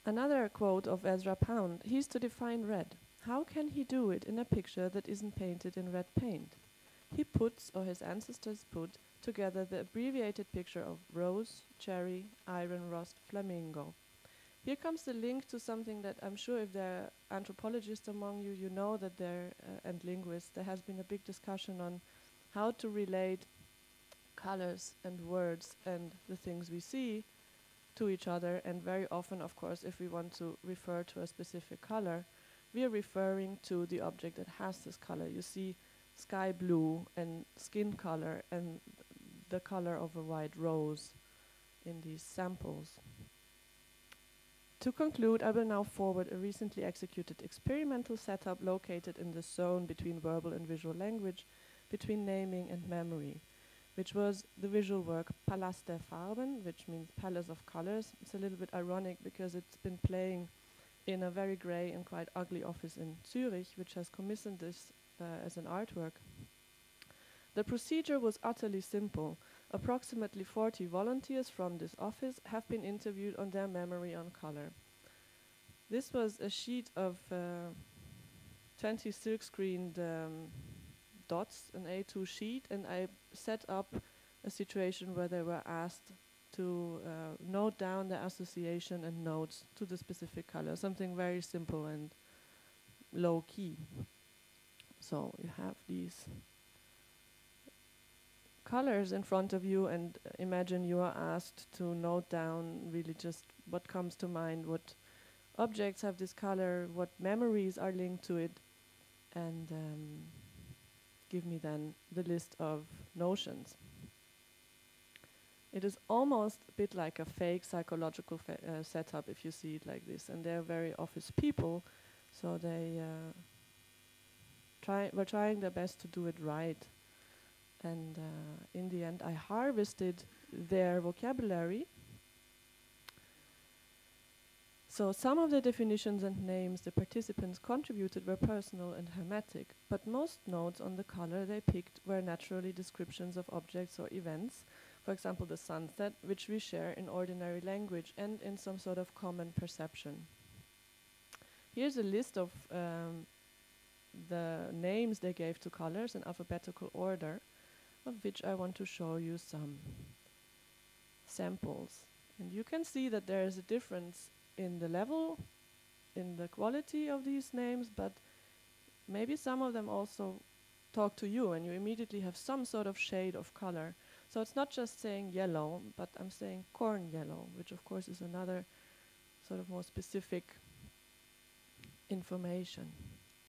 Another quote of Ezra Pound: he's to define red. How can he do it in a picture that isn't painted in red paint? He puts, or his ancestors put, together the abbreviated picture of rose, cherry, iron rust, flamingo. Here comes the link to something that I'm sure if there are anthropologists among you, you know that there, and linguists, there has been a big discussion on how to relate colors and words and the things we see to each other. And very often, of course, if we want to refer to a specific color, we are referring to the object that has this color. You see sky blue and skin color and the color of a white rose in these samples. To conclude, I will now forward a recently executed experimental setup located in the zone between verbal and visual language, between naming and memory, which was the visual work Palast der Farben, which means Palace of Colors. It's a little bit ironic because it's been playing in a very grey and quite ugly office in Zurich, which has commissioned this as an artwork. The procedure was utterly simple. Approximately 40 volunteers from this office have been interviewed on their memory on color. This was a sheet of 20 silk-screened dots, an A2 sheet, and I set up a situation where they were asked to note down their association and notes to the specific color, something very simple and low-key. So you have these colors in front of you, and imagine you are asked to note down really just what comes to mind, what objects have this color, what memories are linked to it, and give me then the list of notions. It is almost a bit like a fake psychological setup if you see it like this, and they're very office people, so they were trying their best to do it right. And in the end, I harvested their vocabulary. So some of the definitions and names the participants contributed were personal and hermetic, but most notes on the color they picked were naturally descriptions of objects or events, for example the sunset, which we share in ordinary language and in some sort of common perception. Here's a list of the names they gave to colors in alphabetical order, of which I want to show you some samples. And you can see that there is a difference in the level, in the quality of these names, but maybe some of them also talk to you and you immediately have some sort of shade of color. So it's not just saying yellow, but I'm saying corn yellow, which of course is another sort of more specific information.